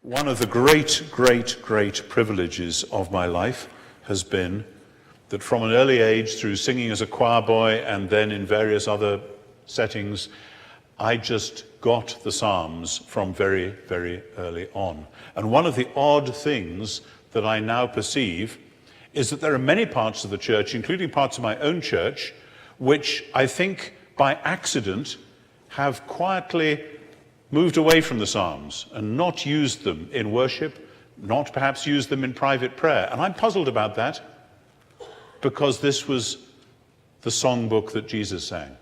One of the great, great, great privileges of my life has been that from an early age, through singing as a choir boy and then in various other settings, I just got the Psalms from very, very early on. And one of the odd things that I now perceive is that there are many parts of the church, including parts of my own church, which I think by accident have quietly moved away from the Psalms and not used them in worship, not perhaps used them in private prayer. And I'm puzzled about that because this was the songbook that Jesus sang.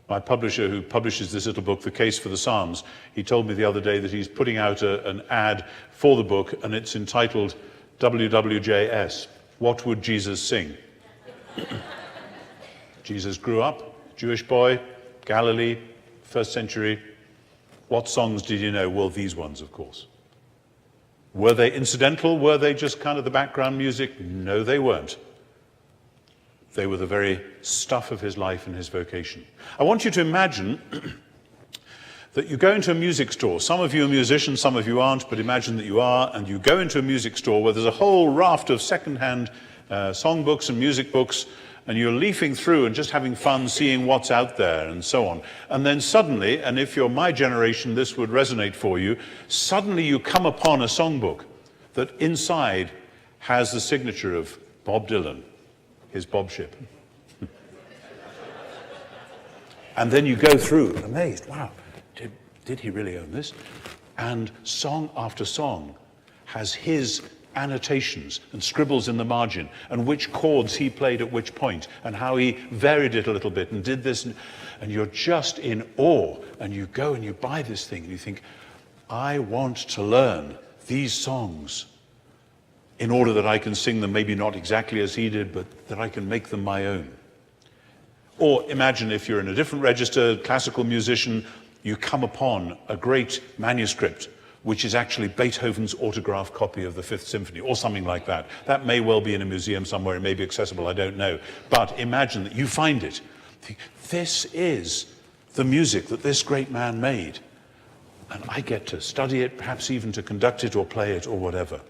My publisher, who publishes this little book, The Case for the Psalms, he told me the other day that he's putting out an ad for the book, and it's entitled WWJS, What Would Jesus Sing? Jesus grew up, Jewish boy, Galilee, first century. What songs did you know? Well, these ones, of course. Were they incidental? Were they just kind of the background music? No, they weren't. They were the very stuff of his life and his vocation. I want you to imagine that you go into a music store. Some of you are musicians, some of you aren't, but imagine that you are, and you go into a music store where there's a whole raft of second-hand songbooks and music books, and you're leafing through and just having fun seeing what's out there and so on. And then suddenly, and if you're my generation, this would resonate for you, suddenly you come upon a songbook that inside has the signature of Bob Dylan, his Bobship. And then you go through, amazed, wow, did he really own this? And song after song has his annotations and scribbles in the margin, and which chords he played at which point, and how he varied it a little bit and did this, and you're just in awe, and you go and you buy this thing and you think, I want to learn these songs in order that I can sing them, maybe not exactly as he did, but that I can make them my own. Or imagine if you're in a different register, classical musician, you come upon a great manuscript which is actually Beethoven's autograph copy of the Fifth Symphony, or something like that. That may well be in a museum somewhere, it may be accessible, I don't know. But imagine that you find it. Think, this is the music that this great man made. And I get to study it, perhaps even to conduct it or play it or whatever.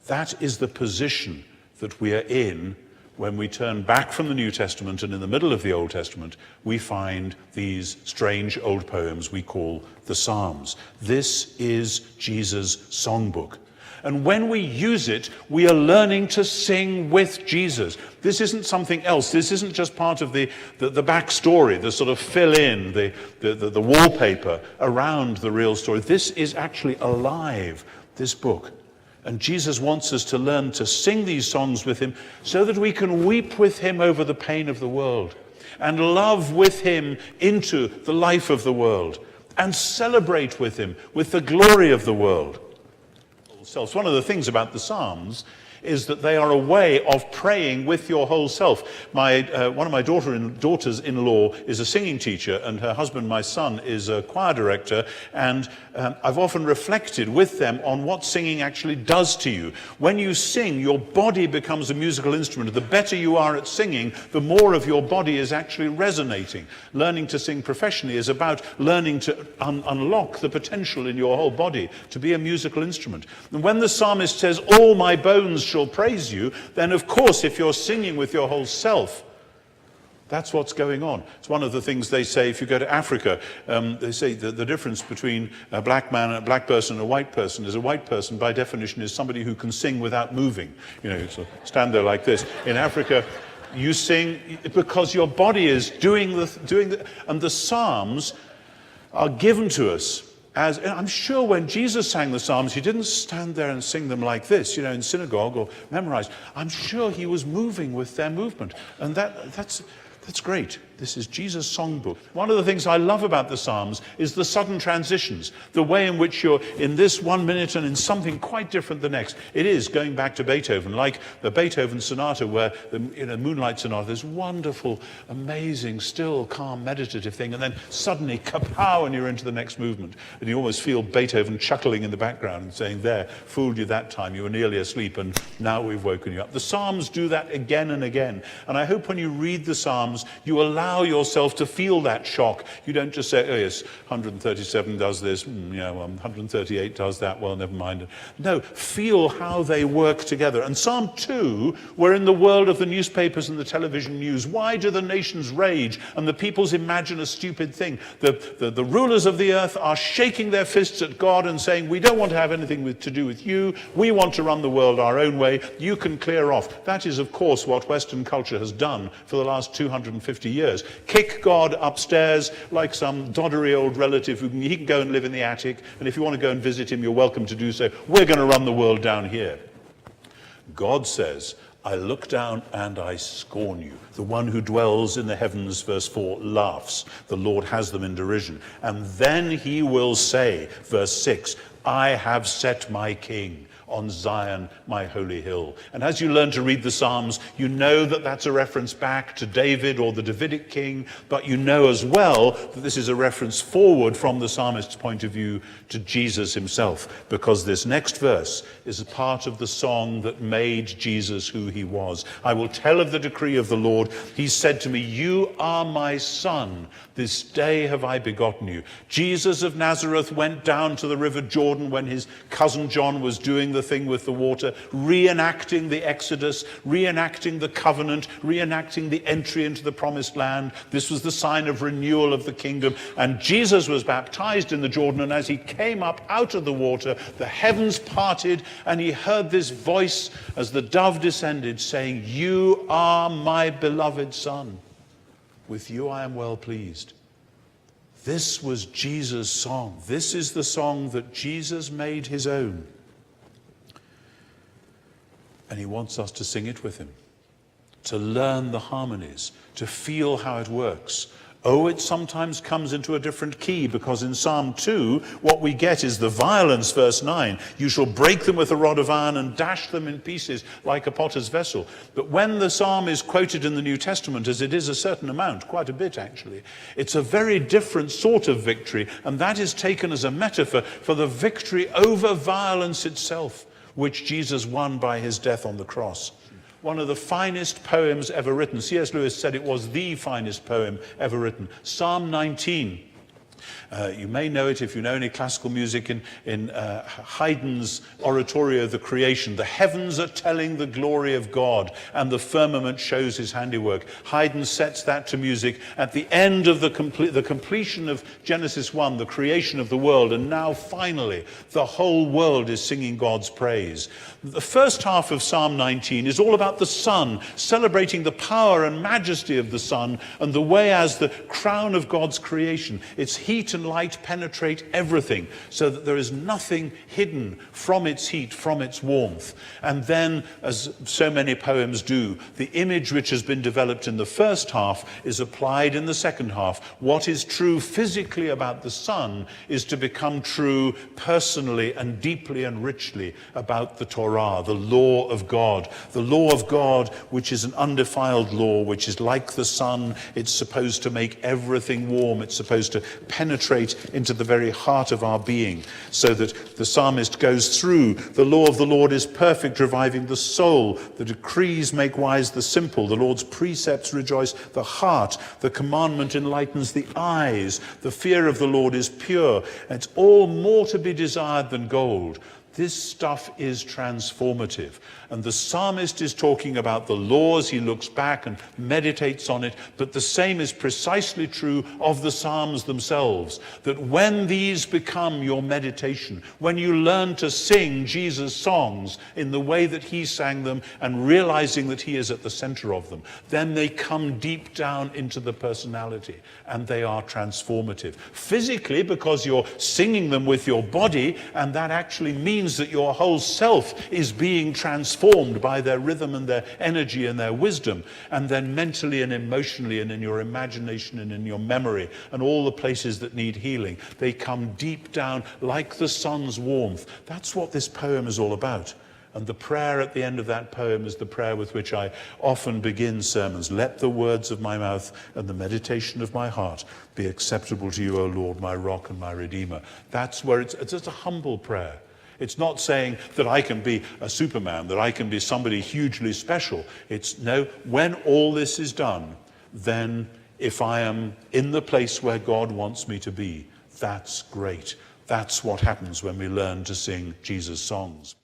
That is the position that we are in when we turn back from the New Testament, and in the middle of the Old Testament, we find these strange old poems we call the Psalms. This is Jesus' songbook. And when we use it, we are learning to sing with Jesus. This isn't something else. This isn't just part of the backstory, the sort of fill-in, the wallpaper around the real story. This is actually alive, this book. And Jesus wants us to learn to sing these songs with him so that we can weep with him over the pain of the world and love with him into the life of the world and celebrate with him with the glory of the world. So one of the things about the Psalms is that they are a way of praying with your whole self. One of my daughters-in-law is a singing teacher, and her husband, my son, is a choir director, and I've often reflected with them on what singing actually does to you. When you sing, your body becomes a musical instrument. The better you are at singing, the more of your body is actually resonating. Learning to sing professionally is about learning to unlock the potential in your whole body to be a musical instrument. And when the psalmist says, all my bones shall praise you, then of course if you're singing with your whole self, that's what's going on. It's one of the things they say if you go to Africa. They say that the difference between a black man, a black person and a white person is a white person by definition is somebody who can sing without moving. You know, so stand there like this. In Africa, you sing because your body is doing the and the Psalms are given to us. And I'm sure when Jesus sang the Psalms, he didn't stand there and sing them like this, you know, in synagogue or memorized. I'm sure he was moving with their movement. And that's great. This is Jesus' songbook. One of the things I love about the Psalms is the sudden transitions, the way in which you're in this 1 minute and in something quite different the next. It is going back to Beethoven, like the Beethoven sonata where, in a Moonlight Sonata, this wonderful, amazing, still, calm, meditative thing, and then suddenly, kapow, and you're into the next movement. And you almost feel Beethoven chuckling in the background and saying, there, fooled you that time, you were nearly asleep, and now we've woken you up. The Psalms do that again and again. And I hope when you read the Psalms, you allow allow yourself to feel that shock. You don't just say, oh yes, 137 does this, 138 does that, well, never mind. No, feel how they work together. And Psalm 2, we're in the world of the newspapers and the television news. Why do the nations rage and the peoples imagine a stupid thing? The rulers of the earth are shaking their fists at God and saying, we don't want to have anything to do with you. We want to run the world our own way. You can clear off. That is, of course, what Western culture has done for the last 250 years. Kick God upstairs like some doddery old relative who he can go and live in the attic, and if you want to go and visit him, you're welcome to do so. We're going to run the world down here. God says, I look down and I scorn you. The one who dwells in the heavens, verse 4, laughs. The Lord has them in derision. And then he will say, verse 6, I have set my king on Zion, my holy hill. And as you learn to read the Psalms, you know that that's a reference back to David or the Davidic king, but you know as well that this is a reference forward from the psalmist's point of view to Jesus himself, because this next verse is a part of the song that made Jesus who he was. I will tell of the decree of the Lord. He said to me, you are my son. This day have I begotten you. Jesus of Nazareth went down to the river Jordan when his cousin John was doing the thing with the water, reenacting the Exodus, reenacting the covenant, reenacting the entry into the promised land. This was the sign of renewal of the kingdom. And Jesus was baptized in the Jordan, and as he came up out of the water, the heavens parted, and he heard this voice as the dove descended, saying, you are my beloved son. With you I am well pleased. This was Jesus' song. This is the song that Jesus made his own. And he wants us to sing it with him, to learn the harmonies, to feel how it works. Oh, it sometimes comes into a different key, because in Psalm 2, what we get is the violence, verse 9. You shall break them with a rod of iron and dash them in pieces like a potter's vessel. But when the psalm is quoted in the New Testament, as it is a certain amount, quite a bit actually, it's a very different sort of victory, and that is taken as a metaphor for the victory over violence itself, which Jesus won by his death on the cross. One of the finest poems ever written. C.S. Lewis said it was the finest poem ever written. Psalm 19. You may know it if you know any classical music in Haydn's oratorio, The Creation. The heavens are telling the glory of God, and the firmament shows his handiwork. Haydn sets that to music at the end of the completion of Genesis 1, the creation of the world, and now finally the whole world is singing God's praise. The first half of Psalm 19 is all about the sun, celebrating the power and majesty of the sun and the way as the crown of God's creation. Its heat and light penetrate everything, so that there is nothing hidden from its heat, from its warmth. And then, as so many poems do, the image which has been developed in the first half is applied in the second half. What is true physically about the sun is to become true personally and deeply and richly about the Torah, the law of God. The law of God, which is an undefiled law, which is like the sun. It's supposed to make everything warm. It's supposed to penetrate into the very heart of our being, so that the psalmist goes through, the law of the Lord is perfect, reviving the soul. The decrees make wise the simple. The Lord's precepts rejoice the heart. The commandment enlightens the eyes. The fear of the Lord is pure. It's all more to be desired than gold. This stuff is transformative. And the psalmist is talking about the laws. He looks back and meditates on it. But the same is precisely true of the Psalms themselves. That when these become your meditation, when you learn to sing Jesus' songs in the way that he sang them and realizing that he is at the center of them, then they come deep down into the personality and they are transformative. Physically, because you're singing them with your body, and that actually means that your whole self is being transformed by their rhythm and their energy and their wisdom. And then mentally and emotionally and in your imagination and in your memory and all the places that need healing, they come deep down like the sun's warmth. That's what this poem is all about. And the prayer at the end of that poem is the prayer with which I often begin sermons. Let the words of my mouth and the meditation of my heart be acceptable to you, O Lord, my rock and my redeemer. That's where it's just a humble prayer. It's not saying that I can be a Superman, that I can be somebody hugely special. It's no, when all this is done, then if I am in the place where God wants me to be, that's great. That's what happens when we learn to sing Jesus songs.